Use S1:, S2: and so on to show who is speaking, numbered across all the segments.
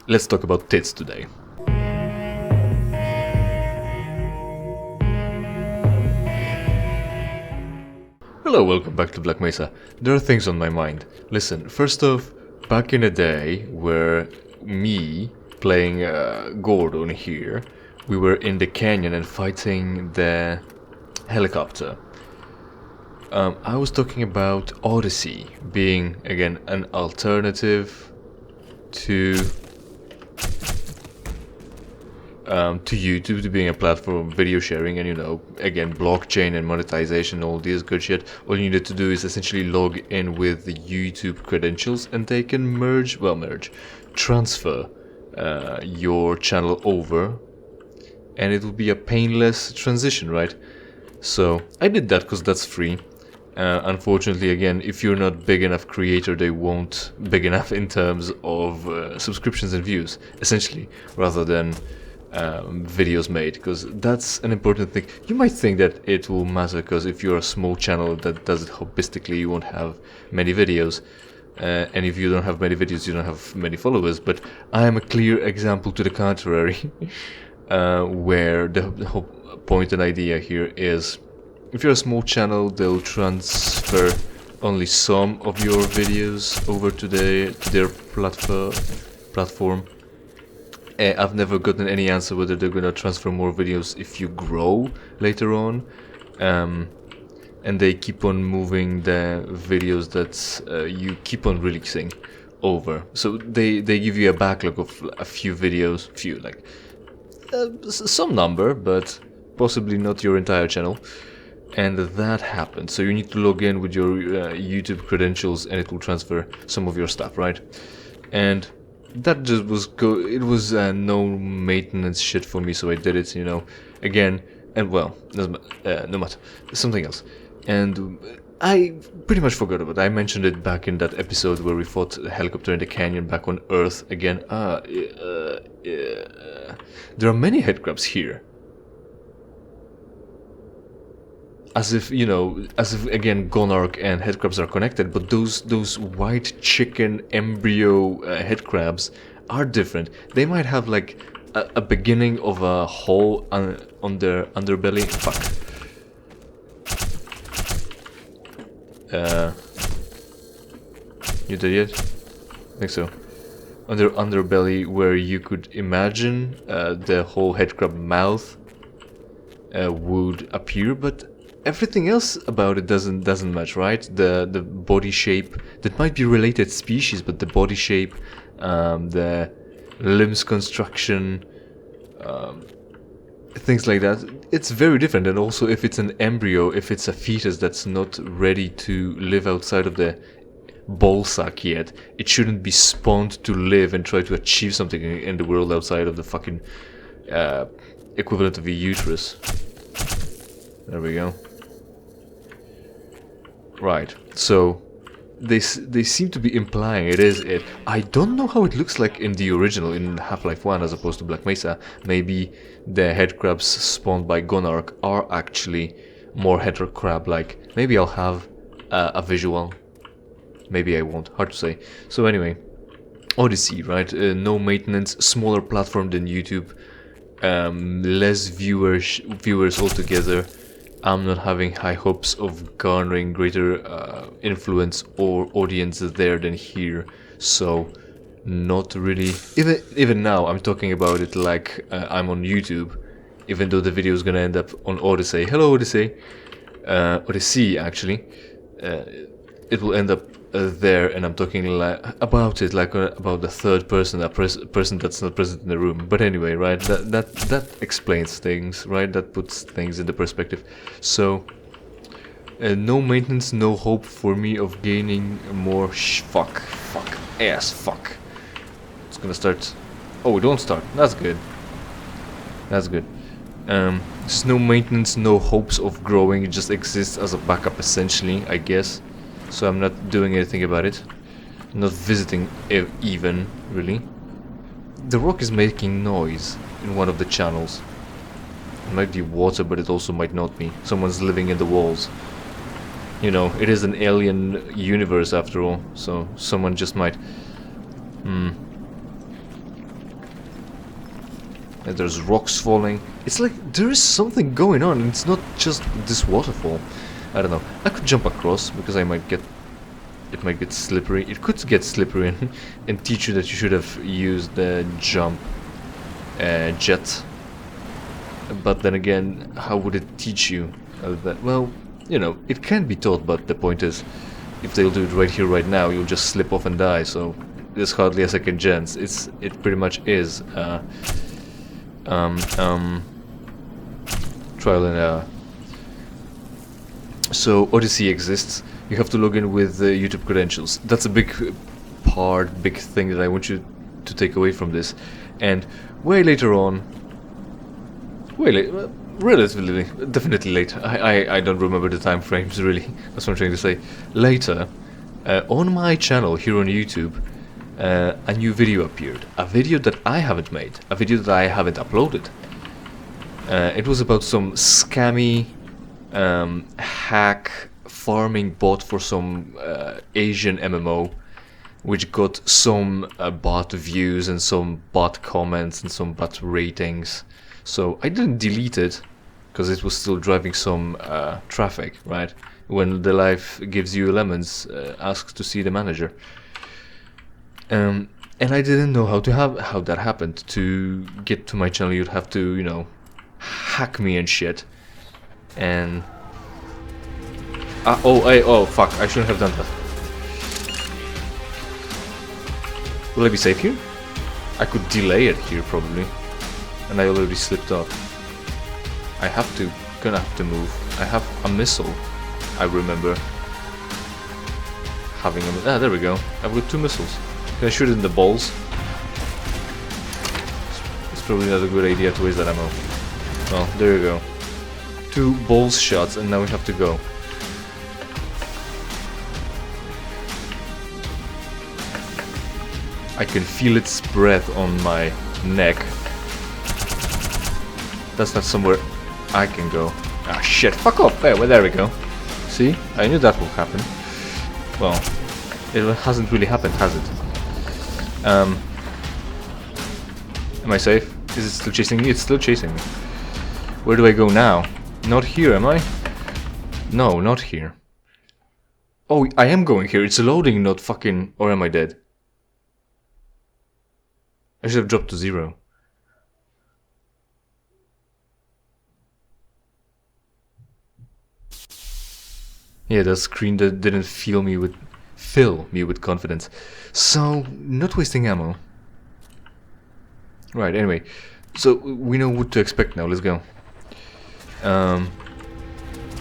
S1: let's talk about tits today. Hello, welcome back to Black Mesa. There are things on my mind. Listen, first off, back in the day where me playing Gordon here, we were in the canyon and fighting the helicopter. I was talking about Odyssey being, again, an alternative to YouTube, to being a platform of video sharing, and again, blockchain and monetization, all this good shit. All you need to do is essentially log in with the YouTube credentials, and they can transfer your channel over, and it will be a painless transition, right? So I did that because that's free. Unfortunately, again, if you're not big enough creator, they won't big enough in terms of subscriptions and views, essentially, rather than videos made, because that's an important thing. You might think that it will matter because if you're a small channel that does it hobbistically, you won't have many videos, and if you don't have many videos, you don't have many followers. But I am a clear example to the contrary, where the whole point and idea here is, if you're a small channel, they'll transfer only some of your videos over to their platform. I've never gotten any answer whether they're gonna transfer more videos if you grow later on, and they keep on moving the videos that you keep on releasing over. So they give you a backlog of a few videos, some number, but possibly not your entire channel. And that happens. So you need to log in with your YouTube credentials, and it will transfer some of your stuff, right? And that just was no maintenance shit for me, so I did it, again, and well, no matter, something else. And I pretty much forgot about it. I mentioned it back in that episode where we fought a helicopter in the canyon back on Earth again. There are many headcrabs here. As if again, gonarch and headcrabs are connected, but those white chicken embryo headcrabs are different. They might have like a beginning of a hole on their underbelly. Fuck. You did yet? I think so. On their underbelly, where you could imagine the whole headcrab mouth would appear, but everything else about it doesn't match, right? The body shape, that might be related species, but the body shape, the limbs construction, things like that, it's very different. And also, if it's an embryo, if it's a fetus that's not ready to live outside of the ball sack yet, it shouldn't be spawned to live and try to achieve something in the world outside of the fucking equivalent of a uterus. There we go. Right, so they seem to be implying it is it. I don't know how it looks like in the original, in Half-Life 1 as opposed to Black Mesa. Maybe the headcrabs spawned by gonarch are actually more headcrab-like. Maybe I'll have a visual. Maybe I won't, hard to say. So anyway, Odyssey, right? No maintenance, smaller platform than YouTube, less viewers altogether. I'm not having high hopes of garnering greater influence or audience there than here, so not really. Even now, I'm talking about it like I'm on YouTube, even though the video is gonna end up on Odyssey. Hello, Odyssey. Odyssey, actually. It will end up there, and I'm talking about it like about the third person, a person that's not present in the room. But anyway, right? That explains things, right? That puts things into perspective. So, no maintenance, no hope for me of gaining more. Fuck. It's gonna start. Oh, it won't start. That's good. There's no maintenance, no hopes of growing. It just exists as a backup, essentially, I guess. So I'm not doing anything about it. Not visiting even, really. The rock is making noise in one of the channels. It might be water, but it also might not be. Someone's living in the walls. You know, it is an alien universe after all, so someone just might... And there's rocks falling. It's like there is something going on. It's not just this waterfall. I don't know. I could jump across because it might get slippery. It could get slippery and teach you that you should have used the jump jet. But then again, how would it teach you that? Well, you know, it can be taught, but the point is, if they'll do it right here, right now, you'll just slip off and die. So there's hardly a second chance. It pretty much is trial and error. So Odyssey exists. You have to log in with YouTube credentials. That's a big thing that I want you to take away from this. And way later on, relatively, definitely later. I don't remember the time frames really. That's what I'm trying to say. Later, on my channel here on YouTube, a new video appeared. A video that I haven't made. A video that I haven't uploaded. It was about some scammy hack farming bot for some Asian MMO, which got some bot views and some bot comments and some bot ratings. So I didn't delete it because it was still driving some traffic, right? When the life gives you lemons, ask to see the manager. And I didn't know how that happened. To get to my channel, you'd have to, you know, hack me and shit. And oh fuck! I shouldn't have done that. Will I be safe here? I could delay it here probably, and I already slipped off. Gonna have to move. I have a missile. I remember having a. There we go. I've got 2 missiles. Can I shoot it in the balls? It's probably not a good idea to waste that ammo. Well, there you go. 2 balls shots, and now we have to go. I can feel its breath on my neck. That's not somewhere I can go. Ah shit, fuck off! Well, there we go. See? I knew that would happen. Well, it hasn't really happened, has it? Am I safe? Is it still chasing me? It's still chasing me. Where do I go now? Not here, am I? No, not here. Oh, I am going here. It's loading, not fucking... Or am I dead? I should have dropped to 0. Yeah, that screen that didn't fill me with confidence. So, not wasting ammo. Right, anyway. So, we know what to expect now. Let's go.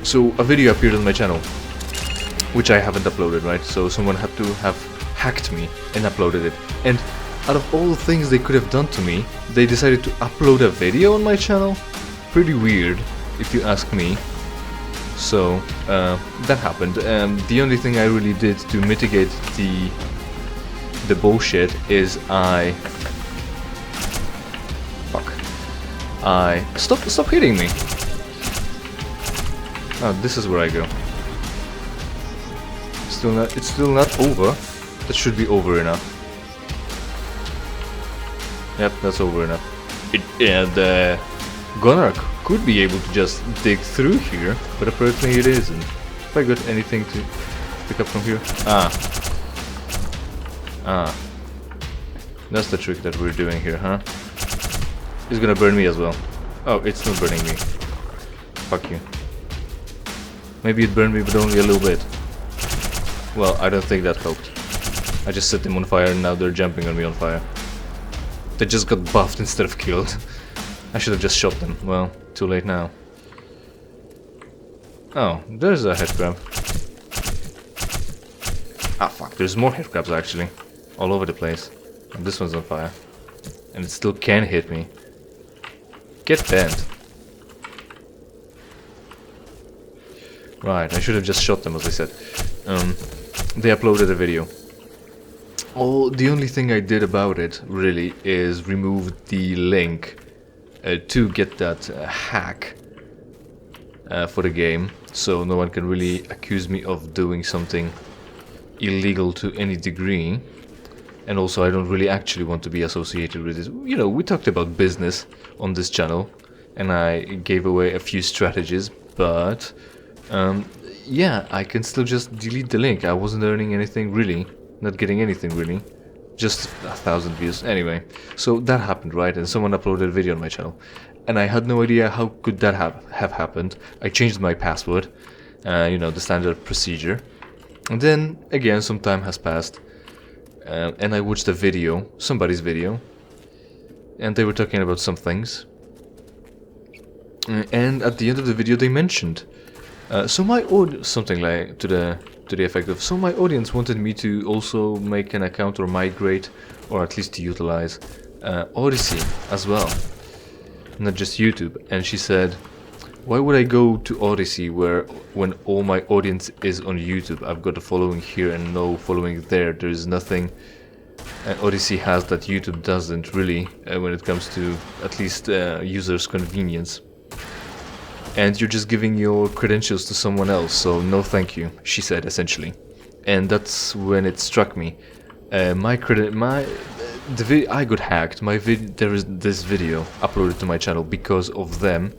S1: So, a video appeared on my channel, which I haven't uploaded, right? So, someone had to have hacked me and uploaded it. And out of all the things they could have done to me, they decided to upload a video on my channel? Pretty weird, if you ask me. So, that happened. The only thing I really did to mitigate the bullshit is Stop hitting me! Oh, this is where I go. It's still not over. That should be over enough. Yep, that's over enough. The gonarch could be able to just dig through here, but apparently it isn't. Have I got anything to pick up from here? That's the trick that we're doing here, huh? It's gonna burn me as well. Oh, it's not burning me. Fuck you. Maybe it burned me, but only a little bit. Well, I don't think that helped. I just set them on fire and now they're jumping on me on fire. They just got buffed instead of killed. I should have just shot them. Well, too late now. Oh, there's a head crab. Ah, fuck, there's more head crabs actually. All over the place. And this one's on fire. And it still can hit me. Get bent. Right, I should have just shot them as I said. They uploaded a video. Oh, the only thing I did about it, really, is remove the link to get that hack for the game. So no one can really accuse me of doing something illegal to any degree. and also I don't really actually want to be associated with this. You know, we talked about business on this channel, and I gave away a few strategies, but yeah, I can still just delete the link. I wasn't earning anything really, not getting anything really, just 1,000 views. Anyway, so that happened, right? And someone uploaded a video on my channel, and I had no idea how could that have happened. I changed my password, you know, the standard procedure, and then again some time has passed, and I watched a video, somebody's video, and they were talking about some things, and at the end of the video they mentioned something like to the effect of, so my audience wanted me to also make an account or migrate, or at least to utilize Odyssey as well, not just YouTube. And she said, why would I go to Odyssey when all my audience is on YouTube? I've got a following here and no following there. There is nothing Odyssey has that YouTube doesn't really, when it comes to at least users' convenience. And you're just giving your credentials to someone else, so no thank you, she said essentially. And that's when it struck me. I got hacked. There is this video uploaded to my channel because of them.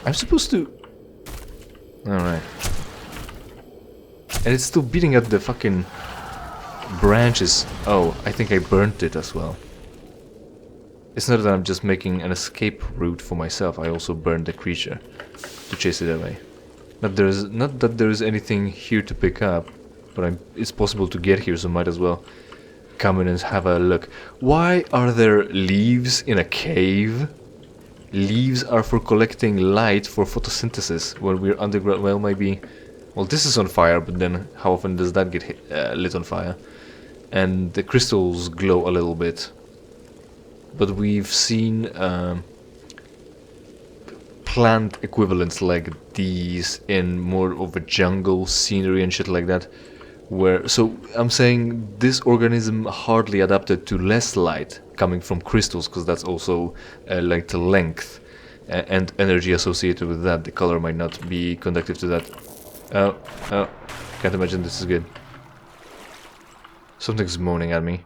S1: I'm supposed to... Alright. And it's still beating at the fucking branches. Oh, I think I burnt it as well. It's not that I'm just making an escape route for myself, I also burned the creature to chase it away. Not that there is anything here to pick up, but it's possible to get here, so might as well come in and have a look. Why are there leaves in a cave? Leaves are for collecting light for photosynthesis when we're underground. Well, maybe... Well, this is on fire, but then how often does that get lit on fire? And the crystals glow a little bit. But we've seen plant equivalents like these in more of a jungle scenery and shit like that. So I'm saying this organism hardly adapted to less light coming from crystals, because that's also like the length and energy associated with that. The color might not be conductive to that. Oh, can't imagine this is good. Something's moaning at me.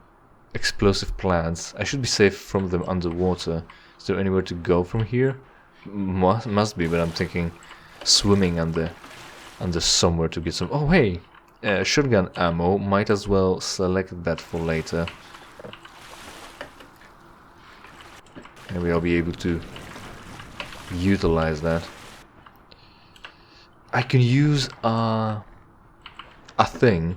S1: Explosive plants. I should be safe from them underwater. Is there anywhere to go from here? Must be, but I'm thinking swimming under somewhere to get some... Oh, hey! Shotgun ammo. Might as well select that for later. Maybe I'll be able to utilize that. I can use a thing.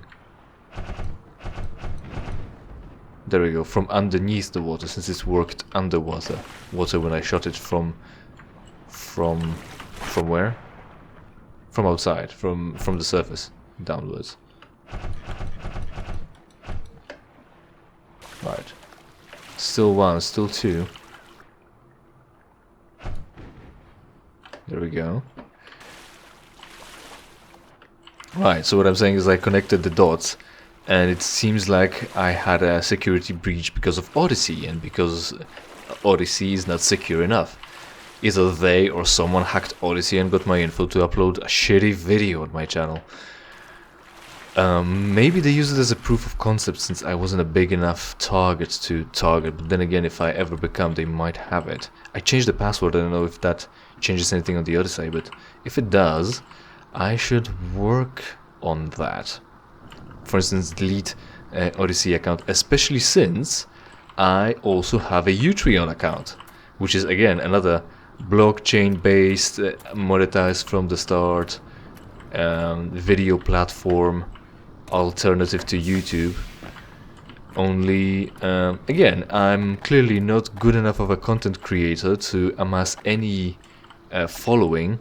S1: There we go, from underneath the water, since it's worked underwater. Water when I shot it from where? From outside, from the surface, downwards. Right. Still one, still two. There we go. Right, so what I'm saying is I connected the dots, and it seems like I had a security breach because of Odyssey, and because Odyssey is not secure enough. Either they or someone hacked Odyssey and got my info to upload a shitty video on my channel. Maybe they use it as a proof of concept, since I wasn't a big enough target to target, but then again, if I ever become, they might have it. I changed the password. I don't know if that changes anything on the other side, but if it does, I should work on that. For instance, delete Odyssey account, especially since I also have a Utreon account, which is again another blockchain based, monetized from the start, video platform alternative to YouTube. Only again, I'm clearly not good enough of a content creator to amass any following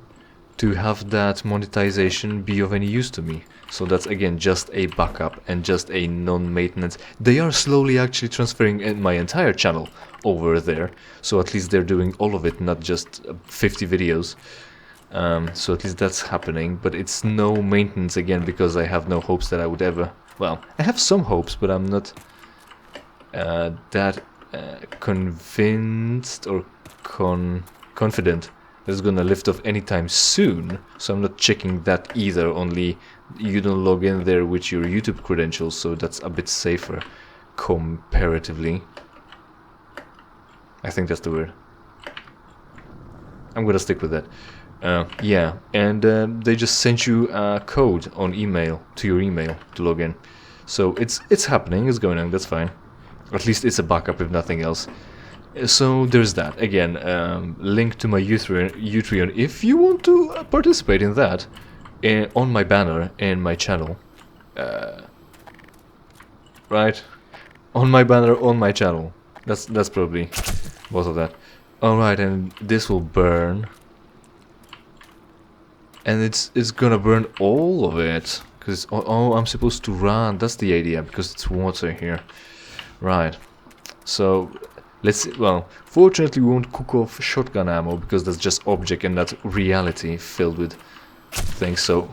S1: to have that monetization be of any use to me. So that's again just a backup and just a non-maintenance. They are slowly actually transferring my entire channel over there, so at least they're doing all of it, not just 50 videos. So at least that's happening, but it's no maintenance again, because I have no hopes that I would ever... Well, I have some hopes, but I'm not that convinced or confident that it's gonna lift off anytime soon, so I'm not checking that either. Only you don't log in there with your YouTube credentials, so that's a bit safer, comparatively. I think that's the word. I'm gonna stick with that. Yeah, and they just sent you a code on email, to your email, to log in. So it's happening, it's going on, that's fine. At least it's a backup if nothing else. So there's that. Again, link to my Utreon if you want to participate in that on my banner in my channel. Right? On my banner on my channel. That's probably both of that. Alright, and this will burn. And it's gonna burn all of it. Because, oh, I'm supposed to run. That's the idea, because it's water here. Right. So, let's, well, fortunately we won't cook off shotgun ammo, because that's just object and not reality filled with things, so...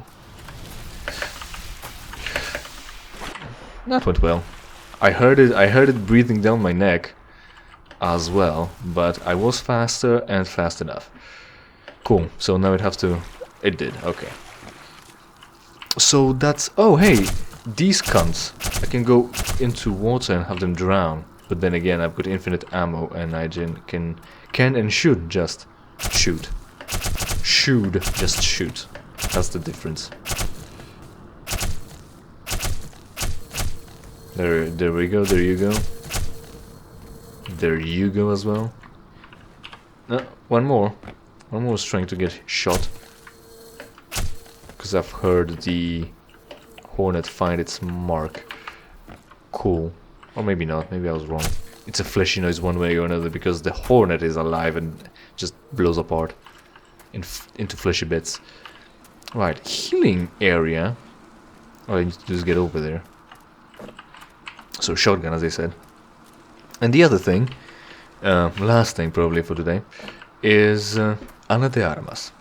S1: That went well. I heard it breathing down my neck as well, but I was faster and fast enough. Cool, so now it has to... It did, okay. So that's... Oh, hey! These cunts. I can go into water and have them drown. But then again, I've got infinite ammo and I can and should just shoot. Should just shoot. That's the difference. There we go, there you go. There you go as well. One more. One more is trying to get shot. Because I've heard the hornet find its mark. Cool. Or maybe not, maybe I was wrong. It's a fleshy noise one way or another because the hornet is alive and just blows apart into fleshy bits. Right, healing area. Oh, I need to just get over there. So shotgun, as I said. And the other thing, last thing probably for today, is Ana de Armas.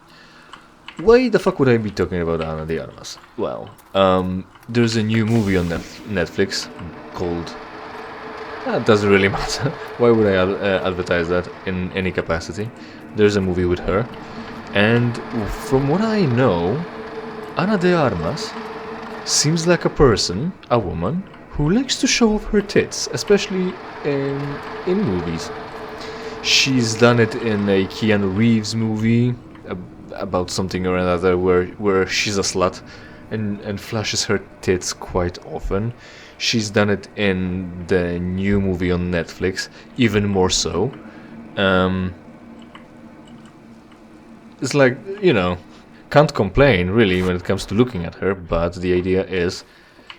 S1: Why the fuck would I be talking about Ana de Armas? Well, there's a new movie on Netflix called... It doesn't really matter. Why would I advertise that in any capacity? There's a movie with her. And from what I know, Ana de Armas seems like a person, a woman, who likes to show off her tits, especially in movies. She's done it in a Keanu Reeves movie about something or another where she's a slut and flashes her tits quite often. She's done it in the new movie on Netflix, even more so. It's like, you know, can't complain really when it comes to looking at her, but the idea is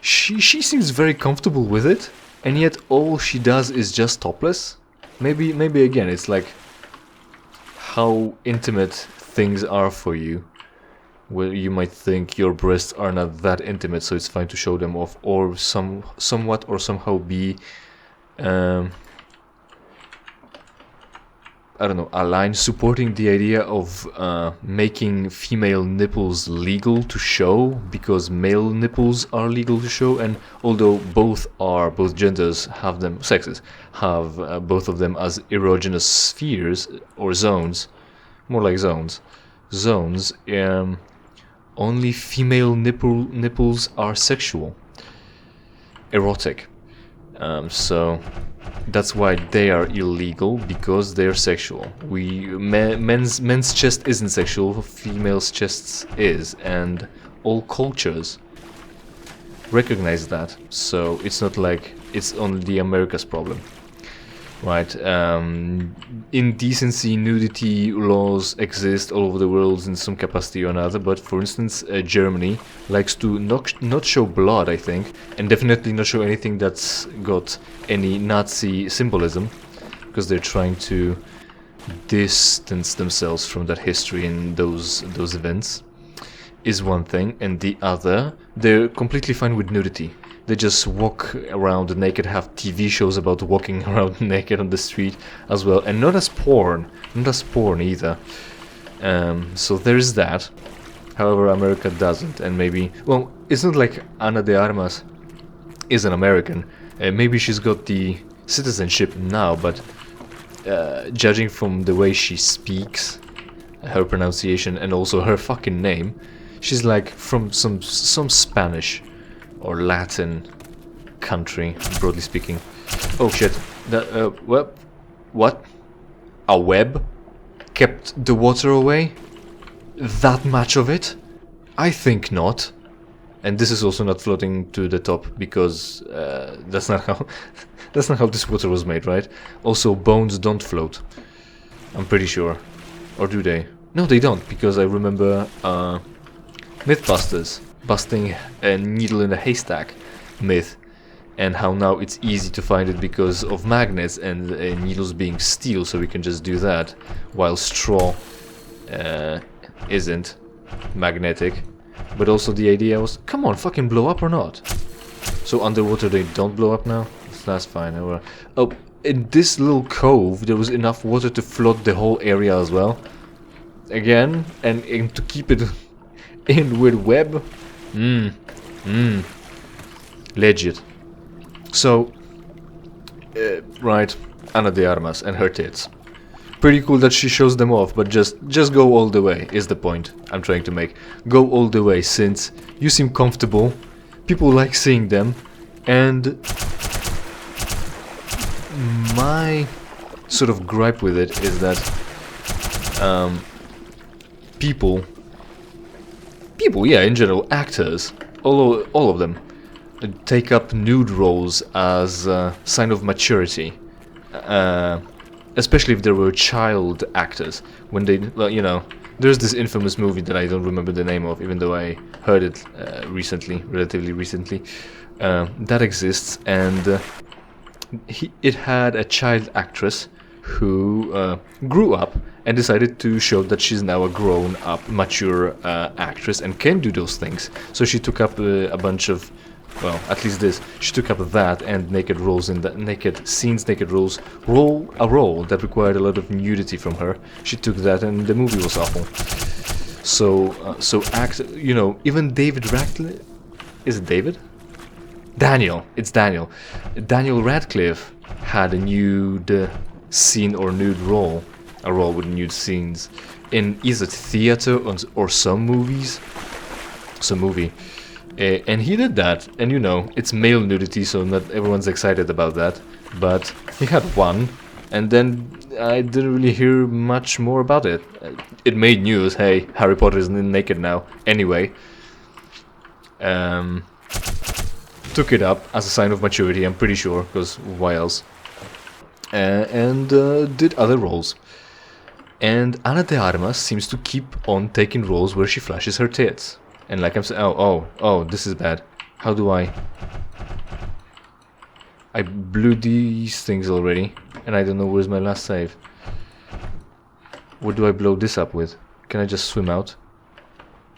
S1: she seems very comfortable with it, and yet all she does is just topless. Maybe again, it's like how intimate things are for you. Well, you might think your breasts are not that intimate, so it's fine to show them off, or somewhat or somehow be, I don't know, aligned, supporting the idea of making female nipples legal to show, because male nipples are legal to show, and although both genders have them, sexes have both of them as erogenous spheres or zones, more like zones, only female nipples are sexual, erotic. So that's why they are illegal, because they are sexual. Men's chest isn't sexual, females' chests is, and all cultures recognize that. So it's not like it's only the America's problem. Right, indecency, nudity laws exist all over the world in some capacity or another, but for instance, Germany likes to not show blood, I think, and definitely not show anything that's got any Nazi symbolism, because they're trying to distance themselves from that history and those events, is one thing, and the other, they're completely fine with nudity. They just walk around naked, have TV shows about walking around naked on the street as well, and not as porn either. So there's that. However, America doesn't, and maybe, well, it's not like Ana de Armas is an American. Maybe she's got the citizenship now, but judging from the way she speaks, her pronunciation, and also her fucking name, she's like from some Spanish or Latin country, broadly speaking. Oh shit. What? A web kept the water away? That much of it? I think not. And this is also not floating to the top because that's not how that's not how this water was made, right? Also, bones don't float. I'm pretty sure. Or do they? No, they don't, because I remember Mythbusters busting a needle in a haystack myth, and how now it's easy to find it because of magnets and needles being steel, so we can just do that, while straw isn't magnetic. But also the idea was, come on, fucking blow up or not? So underwater they don't blow up now? That's fine. Oh, in this little cove there was enough water to flood the whole area as well. Again, and to keep it in with web. Legit. So, right, Ana de Armas and her tits. Pretty cool that she shows them off, but just go all the way is the point I'm trying to make. Go all the way, since you seem comfortable, people like seeing them, and my sort of gripe with it is that people, yeah, in general, actors, all of them, take up nude roles as a sign of maturity. Especially if there were child actors. When they, well, you know, there's this infamous movie that I don't remember the name of, even though I heard it relatively recently. That exists, and it had a child actress who grew up and decided to show that she's now a grown-up, mature actress and can do those things. So she took up a bunch of, well, at least this. She took up that and naked roles in that, naked scenes, naked roles, a role that required a lot of nudity from her. She took that, and the movie was awful. So you know, even David Radcliffe, is it David? Daniel, it's Daniel. Daniel Radcliffe had a nude scene or nude role, a role with nude scenes in either theater or some movies, some movie. And he did that, and you know, it's male nudity, so not everyone's excited about that, but he had one, and then I didn't really hear much more about it. It made news, hey, Harry Potter is naked now, anyway. Took it up as a sign of maturity, I'm pretty sure, because why else? And did other roles. And Ana de Armas seems to keep on taking roles where she flashes her tits. And like I'm saying, oh, this is bad. How do I blew these things already, and I don't know where's my last save. What do I blow this up with? Can I just swim out?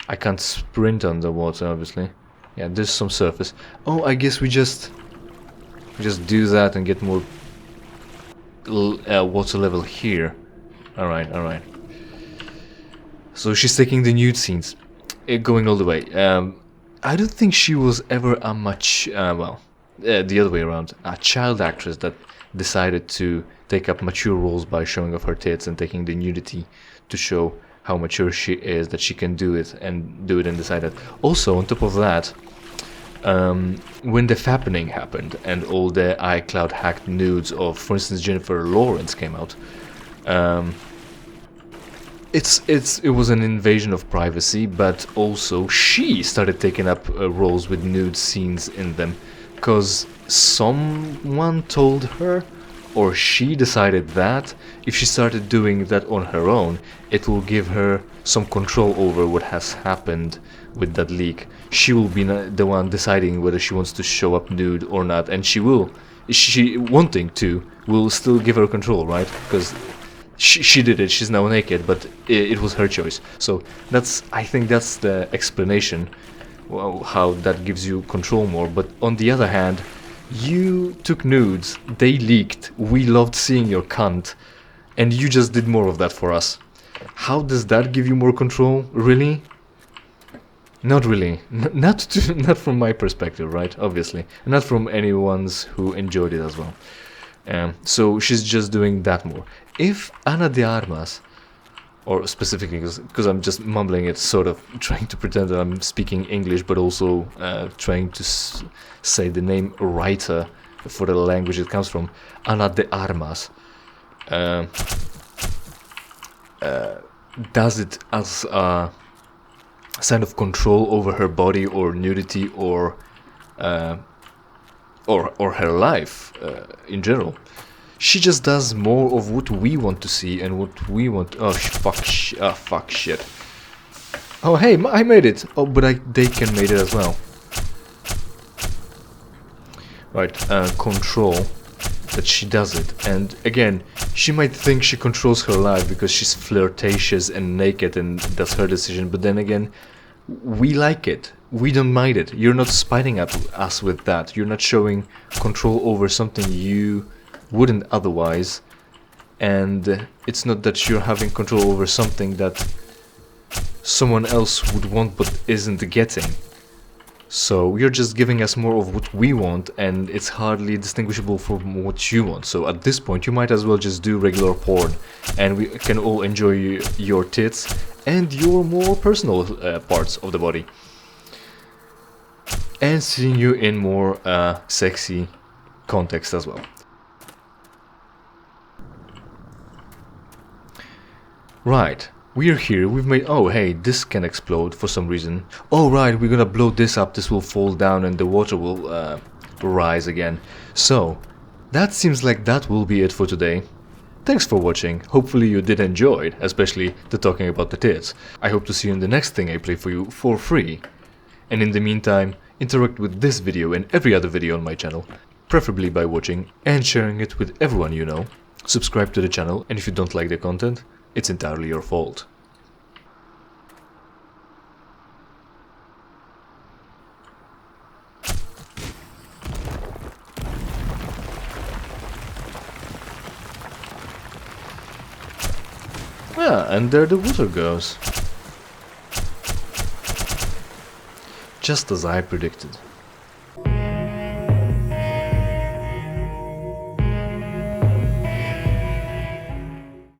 S1: I can't sprint underwater, obviously. Yeah, there's some surface. Oh, I guess we just do that and get more water level here. Alright. So she's taking the nude scenes. Going all the way. I don't think she was ever a much, the other way around, a child actress that decided to take up mature roles by showing off her tits and taking the nudity to show how mature she is, that she can do it and decide that. Also, on top of that, when the fappening happened and all the iCloud hacked nudes of, for instance, Jennifer Lawrence came out, it was an invasion of privacy, but also she started taking up roles with nude scenes in them, because someone told her, or she decided that if she started doing that on her own, it will give her some control over what has happened with that leak. She will be the one deciding whether she wants to show up nude or not, and she wanting to will still give her control, right? Because she did it, she's now naked, but it was her choice. So I think that's the explanation, how that gives you control more. But on the other hand, you took nudes, they leaked, we loved seeing your cunt, and you just did more of that for us. How does that give you more control? Really? Not really. Not from my perspective, right? Obviously. Not from anyone's who enjoyed it as well. So she's just doing that more. If Ana de Armas, or specifically because I'm just mumbling it, sort of trying to pretend that I'm speaking English, but also trying to say the name writer for the language it comes from, Ana de Armas, does it as a sign of control over her body or nudity or her life in general. She just does more of what we want to see and what we want. Oh fuck shit. Oh hey, I made it. Oh, but they can make it as well. Right, control. That she does it, and again, she might think she controls her life because she's flirtatious and naked and that's her decision, but then again, we like it. We don't mind it. You're not spiting at us with that. You're not showing control over something you wouldn't otherwise, and it's not that you're having control over something that someone else would want but isn't getting. So you're just giving us more of what we want, and it's hardly distinguishable from what you want. So at this point you might as well just do regular porn, and we can all enjoy your tits and your more personal parts of the body, and seeing you in more sexy context as well. Right. We're here, we've made... Oh, hey, this can explode for some reason. Oh, right, we're gonna blow this up, this will fall down and the water will rise again. So, that seems like that will be it for today. Thanks for watching, hopefully you did enjoy it, especially the talking about the tits. I hope to see you in the next thing I play for you for free. And in the meantime, interact with this video and every other video on my channel, preferably by watching and sharing it with everyone you know. Subscribe to the channel, and if you don't like the content, it's entirely your fault. Ah, and there the water goes. Just as I predicted.